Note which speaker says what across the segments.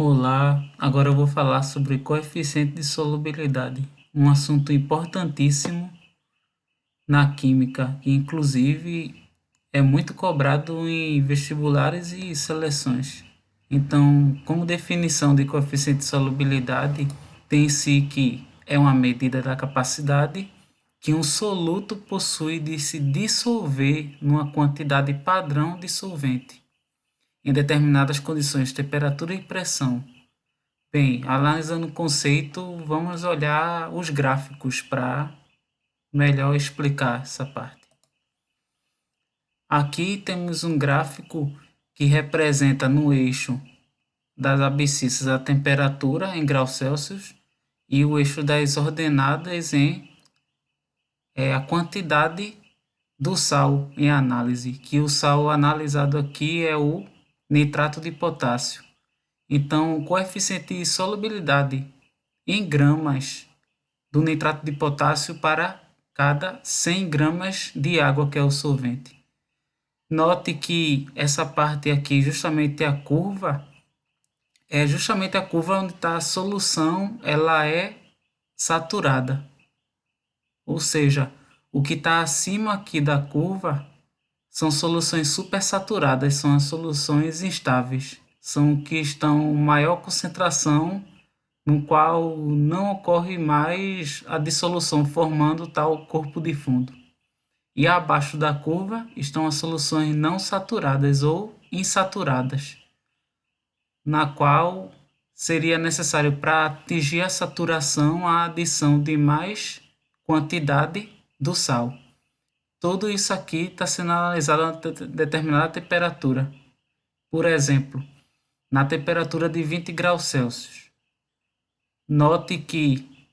Speaker 1: Olá, agora eu vou falar sobre coeficiente de solubilidade, um assunto importantíssimo na química, que inclusive é muito cobrado em vestibulares e seleções. Então, como definição de coeficiente de solubilidade, tem-se que é uma medida da capacidade que um soluto possui de se dissolver numa quantidade padrão de solvente, em determinadas condições de temperatura e pressão. Bem, analisando o conceito, vamos olhar os gráficos para melhor explicar essa parte. Aqui temos um gráfico que representa no eixo das abscissas a temperatura em graus Celsius e o eixo das ordenadas em a quantidade do sal em análise, que o sal analisado aqui é o nitrato de potássio. Então, o coeficiente de solubilidade em gramas do nitrato de potássio para cada 100 gramas de água, que é o solvente. Note que essa parte aqui, justamente a curva, é justamente a curva onde está a solução, ela é saturada. Ou seja, o que está acima aqui da curva são soluções supersaturadas, são as soluções instáveis, são que estão maior concentração, no qual não ocorre mais a dissolução, formando tal corpo de fundo. E abaixo da curva estão as soluções não saturadas ou insaturadas, na qual seria necessário, para atingir a saturação, a adição de mais quantidade do sal. Tudo isso aqui está sendo analisado a determinada temperatura. Por exemplo, na temperatura de 20 graus Celsius. Note que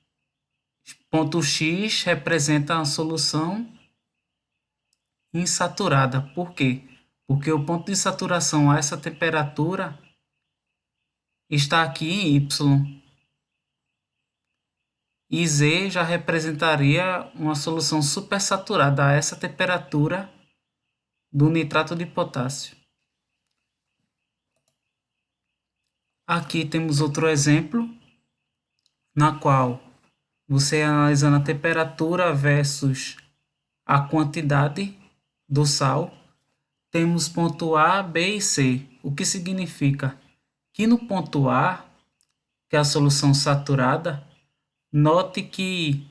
Speaker 1: ponto X representa a solução insaturada. Por quê? Porque o ponto de saturação a essa temperatura está aqui em Y. E Z já representaria uma solução supersaturada a essa temperatura do nitrato de potássio. Aqui temos outro exemplo, na qual você analisando a temperatura versus a quantidade do sal, temos ponto A, B e C, o que significa que no ponto A, que é a solução saturada, note que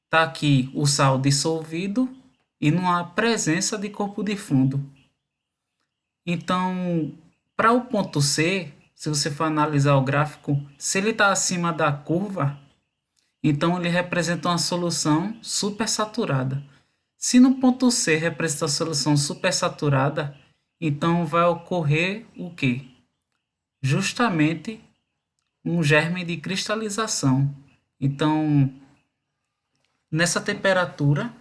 Speaker 1: está aqui o sal dissolvido e não há presença de corpo de fundo. Então, para o ponto C, se você for analisar o gráfico, se ele está acima da curva, então ele representa uma solução supersaturada. Se no ponto C representa a solução supersaturada, então vai ocorrer o quê? Justamente um germe de cristalização. Então, nessa temperatura,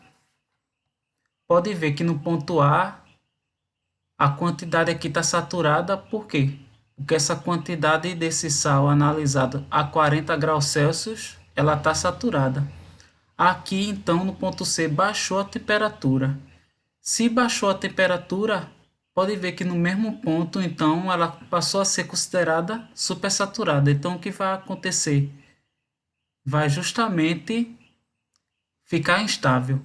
Speaker 1: pode ver que no ponto a quantidade aqui está saturada. Por quê? Porque essa quantidade desse sal analisado a 40 graus Celsius, ela está saturada. Aqui, então, no ponto C, baixou a temperatura. Se baixou a temperatura, pode ver que no mesmo ponto, então, ela passou a ser considerada supersaturada. Então, o que vai acontecer? Vai justamente ficar instável.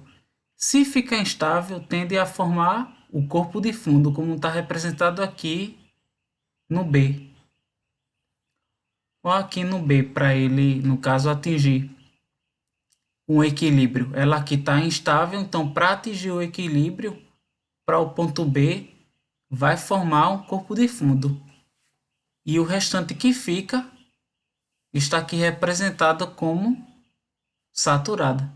Speaker 1: Se ficar instável, tende a formar o corpo de fundo, como está representado aqui no B. Ou aqui no B, para ele, no caso, atingir um equilíbrio. Ela aqui está instável, então para atingir o equilíbrio, para o ponto B, vai formar um corpo de fundo. E o restante que fica está aqui representado como saturada.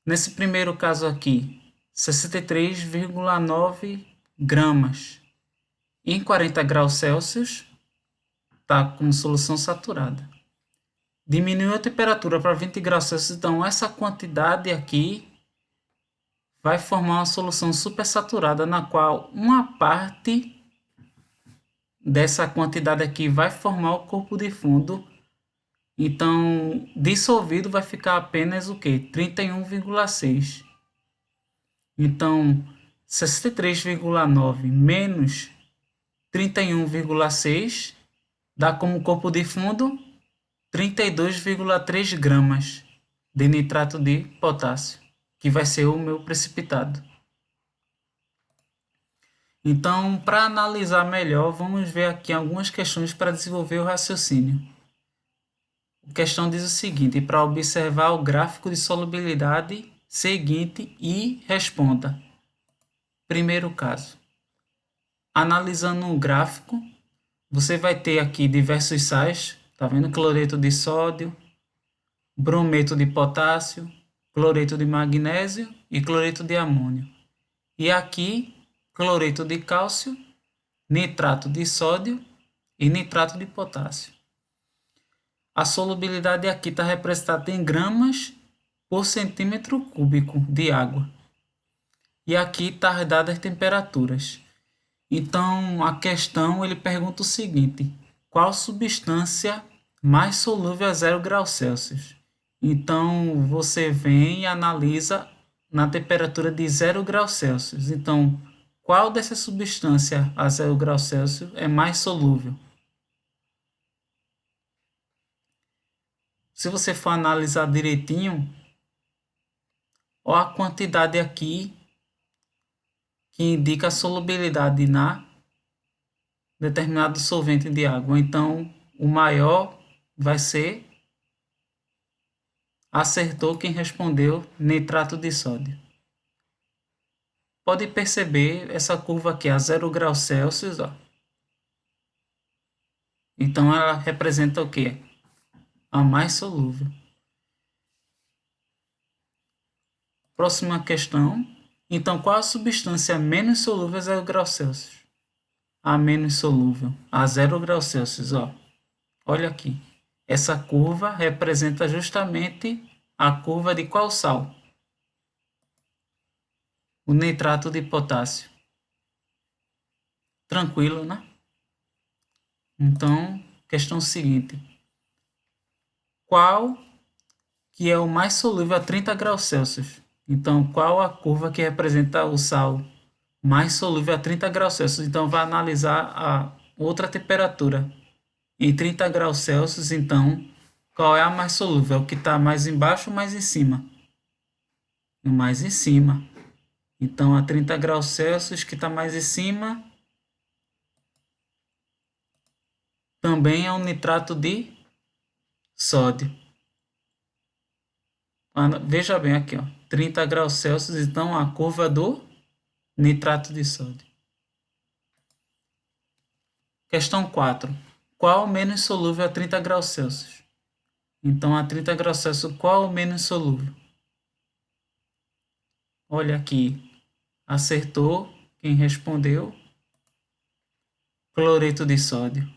Speaker 1: Nesse primeiro caso aqui, 63,9 gramas em 40 graus Celsius, está como solução saturada. Diminuiu a temperatura para 20 graus Celsius, então essa quantidade aqui vai formar uma solução supersaturada, na qual uma parte dessa quantidade aqui vai formar o corpo de fundo. Então, dissolvido vai ficar apenas o quê? 31,6. Então, 63,9 menos 31,6, dá como corpo de fundo 32,3 gramas de nitrato de potássio, que vai ser o meu precipitado. Então, para analisar melhor, vamos ver aqui algumas questões para desenvolver o raciocínio. A questão diz o seguinte: para observar o gráfico de solubilidade seguinte e responda. Primeiro caso. Analisando o gráfico, você vai ter aqui diversos sais, tá vendo? Cloreto de sódio, brometo de potássio, cloreto de magnésio e cloreto de amônio. E aqui, cloreto de cálcio, nitrato de sódio e nitrato de potássio. A solubilidade aqui está representada em gramas por centímetro cúbico de água. E aqui está dadas as temperaturas. Então, a questão ele pergunta o seguinte: qual substância mais solúvel a 0 graus Celsius? Então, você vem e analisa na temperatura de 0 graus Celsius. Então, qual dessa substância a 0 graus Celsius é mais solúvel? Se você for analisar direitinho, olha a quantidade aqui que indica a solubilidade na determinado solvente de água. Então, o maior vai ser, acertou quem respondeu, nitrato de sódio. Pode perceber essa curva aqui a 0 graus Celsius, ó. Então, ela representa o quê? A mais solúvel. Próxima questão. Então, qual a substância menos solúvel a 0 graus Celsius? A menos solúvel a 0 graus Celsius, ó. Olha aqui. Essa curva representa justamente a curva de qual sal? O nitrato de potássio. Tranquilo, né? Então, questão seguinte. Qual que é o mais solúvel a 30 graus Celsius? Então, qual a curva que representa o sal mais solúvel a 30 graus Celsius? Então, vai analisar a outra temperatura. Em 30 graus Celsius, então, qual é a mais solúvel? O que está mais embaixo ou mais em cima? O mais em cima. Então, a 30 graus Celsius, que está mais em cima, também é um nitrato de sódio. Veja bem aqui, ó, 30 graus Celsius, então a curva do nitrato de sódio. Questão 4. Qual o menos solúvel a 30 graus Celsius? Então, a 30 graus Celsius, qual o menos solúvel? Olha aqui, acertou quem respondeu, cloreto de sódio.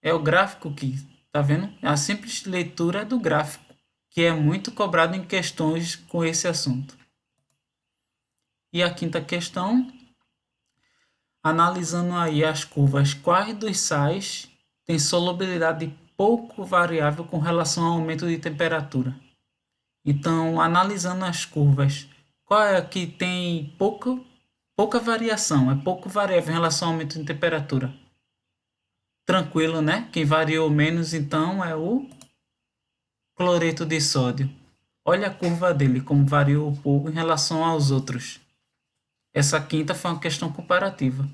Speaker 1: É o gráfico que, tá vendo? A simples leitura do gráfico, que é muito cobrado em questões com esse assunto. E a quinta questão, analisando aí as curvas, quais dos sais têm solubilidade pouco variável com relação ao aumento de temperatura? Então, analisando as curvas, qual é a que tem pouca variação, é pouco variável em relação ao aumento de temperatura? Tranquilo, né? Quem variou menos, então, é o cloreto de sódio. Olha a curva dele, como variou pouco em relação aos outros. Essa quinta foi uma questão comparativa.